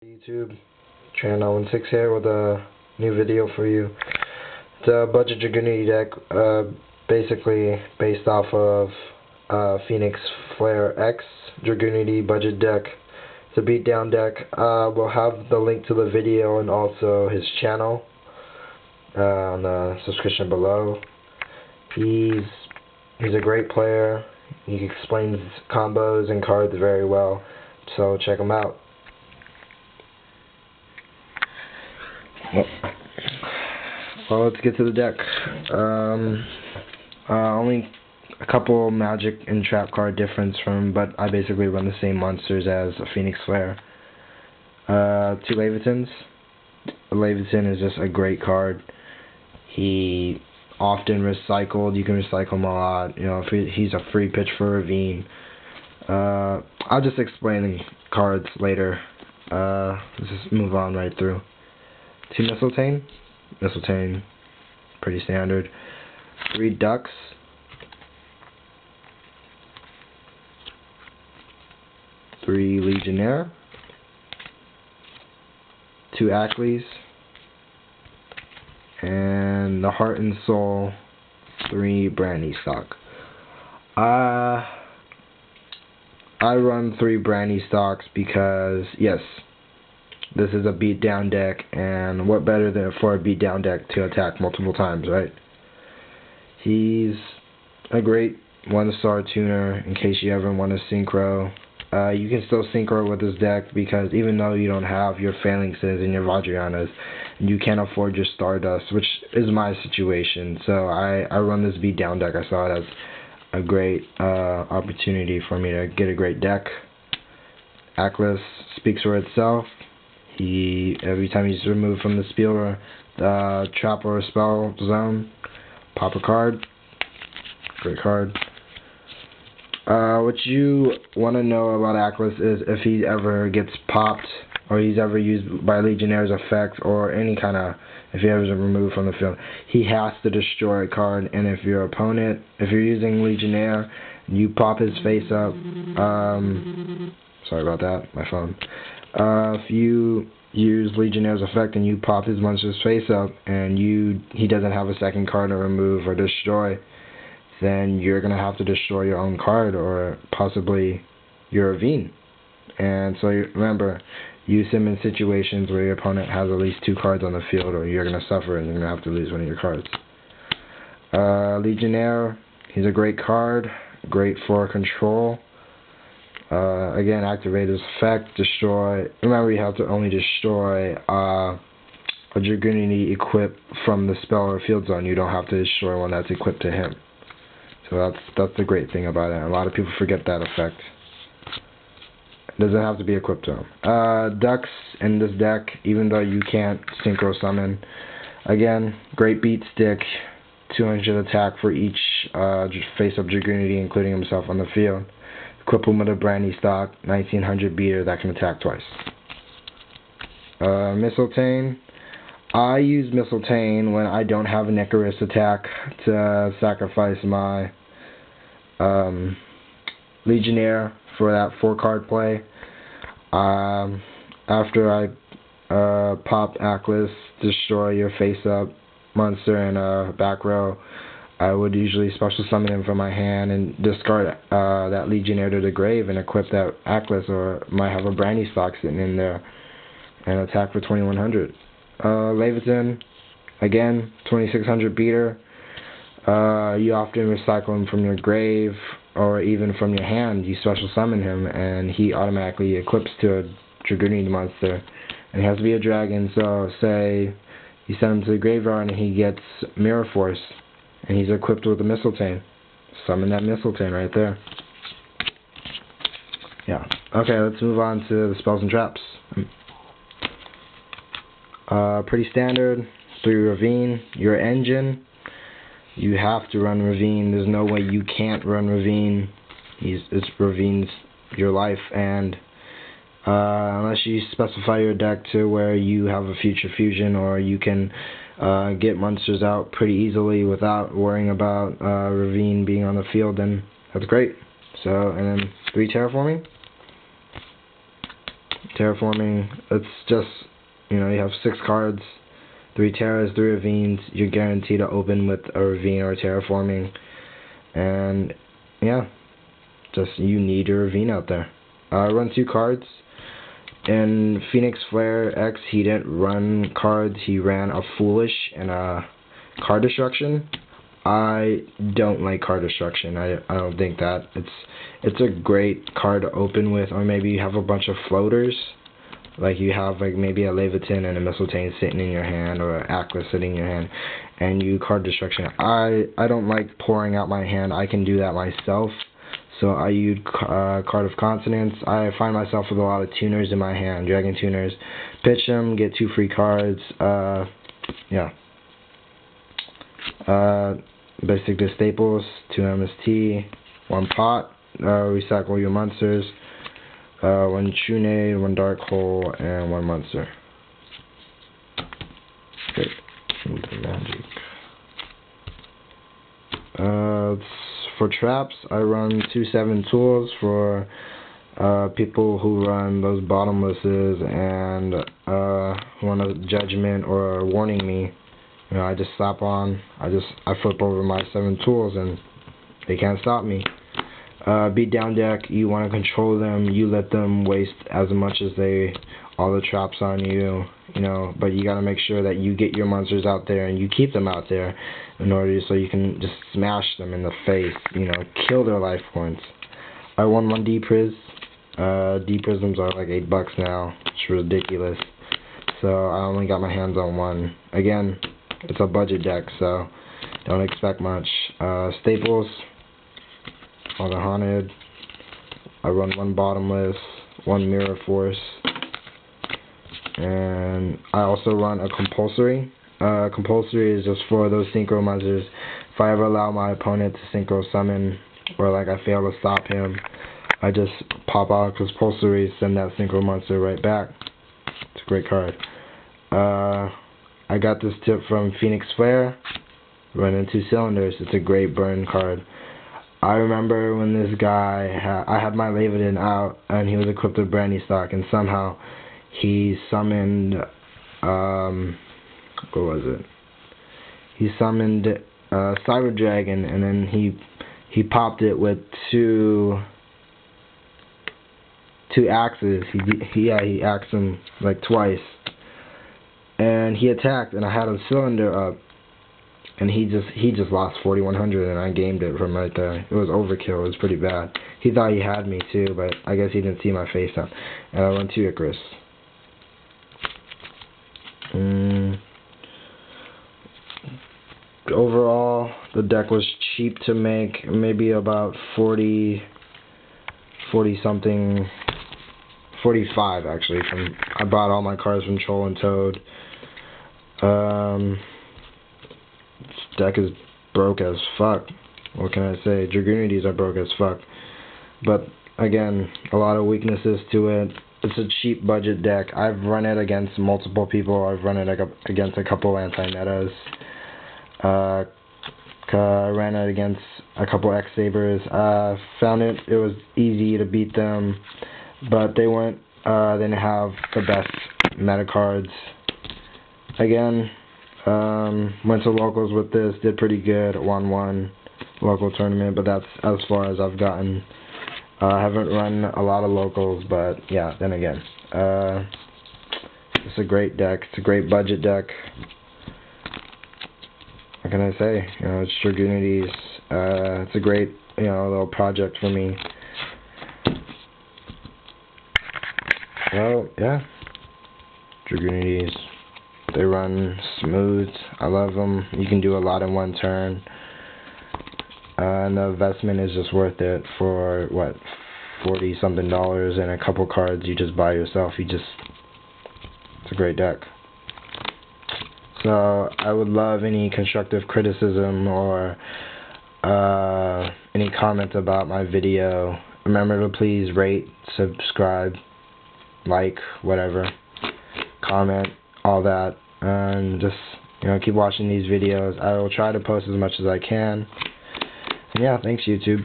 YouTube, Trunade here with a new video for you. It's a budget Dragunity deck, basically based off of PhoenixFlareX Dragunity budget deck. It's a beatdown deck. We'll have the link to the video and also his channel on the subscription below. He's a great player. He explains combos and cards very well, so check him out. Well, let's get to the deck. Only a couple magic and trap card difference but I basically run the same monsters as a PhoenixFlare. 2 Leyvatens. Leyvaten is just a great card. He often recycled. You can recycle him a lot. You know, if he's a free pitch for Ravine. I'll just explain the cards later. Let's just move on right through. 2 Mystletainn. Mystletainn, pretty standard. 3 Dux. 3 Legionnaire. 2 Akyls. And the Heart and Soul, 3 Brandistock. I run 3 Brandistocks because, yes, this is a beatdown deck, and what better than for a beatdown deck to attack multiple times, right? He's a great 1-star tuner in case you ever want to synchro. You can still synchro with this deck because even though you don't have your Phalanxes and your Vajrayanas, you can't afford your Stardust, which is my situation. So I run this beatdown deck. I saw it as a great opportunity for me to get a great deck. Akyls speaks for itself. Every time he's removed from the spiel or the trap or spell zone, pop a card. Great card. What you want to know about Akyls is if he ever gets popped or he's ever used by Legionnaire's effect or any kind of, if he ever is removed from the field, he has to destroy a card. And if your opponent, if you're using Legionnaire, you pop his face up. Sorry about that, my phone. If you use Legionnaire's effect and you pop his monster's face up and he doesn't have a second card to remove or destroy, then you're going to have to destroy your own card or possibly your Ravine. And so remember, use him in situations where your opponent has at least 2 cards on the field or you're going to suffer and you're going to have to lose one of your cards. Legionnaire, he's a great card, great for control. Again, activate his effect, destroy. Remember, you have to only destroy a Dragunity equipped from the spell or field zone. You don't have to destroy one that's equipped to him. So that's the great thing about it. A lot of people forget that effect. It doesn't have to be equipped to him. Dux in this deck, even though you can't synchro summon. Again, great beat stick. 200 attack for each face-up Dragunity, including himself on the field. Equip him with a Brandistock, 1900 beater that can attack twice. Mystletainn. I use Mystletainn when I don't have an Icarus Attack to sacrifice my Legionnaire for that 4-card play. After I pop Akyls, destroy your face-up monster in a back row, I would usually special summon him from my hand and discard that Legionnaire to the grave and equip that Akyls, or might have a Brandistock sitting in there and attack for 2100. Leyvaten, again, 2600 beater. You often recycle him from your grave or even from your hand. You special summon him and he automatically equips to a Dragunity monster. And he has to be a dragon, so say you send him to the graveyard and he gets Mirror Force. And he's equipped with a Mystletainn. Summon that Mystletainn right there. Yeah. Okay, let's move on to the spells and traps. Pretty standard. 3 Ravine. Your engine. You have to run Ravine. There's no way you can't run Ravine. Ravine's your life, and unless you specify your deck to where you have a future fusion or you can get monsters out pretty easily without worrying about Ravine being on the field, then that's great. So, and then 3 Terraforming. Terraforming, it's just, you know, you have 6 cards, 3 Terras, 3 Ravines. You're guaranteed to open with a Ravine or a Terraforming. And, yeah, just you need your Ravine out there. Run 2 cards. In PhoenixFlareX, he didn't run cards. He ran a Foolish and a Card Destruction. I don't like Card Destruction. I don't think that it's a great card to open with. Or maybe you have a bunch of floaters, like you have like maybe a Leyvaten and a Mystletainn sitting in your hand, or an Akyls sitting in your hand, and you Card Destruction. I don't like pouring out my hand. I can do that myself. So I use Card of Consonance. I find myself with a lot of tuners in my hand, Dragon tuners. Pitch them, get 2 free cards. Yeah. Basic to staples, 2 MST, 1 pot. Recycle your monsters. 1 Trunade, 1 Dark Hole, and 1 monster. Great. Magic. For traps, I run 2 7 tools for people who run those bottomlesses and who want a judgment or warning me. You know, I just slap on. I flip over my 7 tools and they can't stop me. Beat down deck, you want to control them. You let them waste as much as all the traps on you. You know, but you gotta make sure that you get your monsters out there and you keep them out there in order so you can just smash them in the face. You know, kill their life points. I won 1 D-Priz. D-Prisms are like $8 now. It's ridiculous. So I only got my hands on 1. Again, it's a budget deck, so don't expect much. Staples, all the haunted. I run 1 bottomless, 1 mirror force, and I also run a compulsory. Compulsory is just for those synchro monsters. If I ever allow my opponent to synchro summon, or like I fail to stop him, I just pop out a compulsory, send that synchro monster right back. It's a great card. I got this tip from PhoenixFlare. Running 2 cylinders. It's a great burn card. I remember when this guy, I had my Leyvaten out, and he was equipped with Brandistock, and somehow he summoned, what was it? He summoned Cyber Dragon, and then he popped it with two axes. He axed him like twice, and he attacked, and I had a cylinder up, and he just lost 4100, and I gamed it from right there. It was overkill. It was pretty bad. He thought he had me too, but I guess he didn't see my face down. And I went to Icarus. Overall, the deck was cheap to make, maybe about 40 something, 45 actually. I bought all my cards from Troll and Toad. This deck is broke as fuck. What can I say? Dragunities are broke as fuck. But again, a lot of weaknesses to it. It's a cheap budget deck. I've run it against multiple people. I've run it against a couple anti-metas. I ran it against a couple X-Sabers. Found it was easy to beat them, but they didn't have the best meta cards. Again, went to locals with this, did pretty good, won 1 local tournament, but that's as far as I've gotten. I haven't run a lot of locals, but yeah, then again, it's a great deck. It's a great budget deck. What can I say? You know, it's Dragunities. It's a great, you know, little project for me. Well, yeah, Dragunities. They run smooth. I love them. You can do a lot in 1 turn. And the investment is just worth it for, what, $40 something and a couple cards you just buy yourself. It's a great deck. So I would love any constructive criticism or any comments about my video. Remember to please rate, subscribe, like, whatever, comment, all that, and just, you know, keep watching these videos. I will try to post as much as I can. And yeah, thanks YouTube.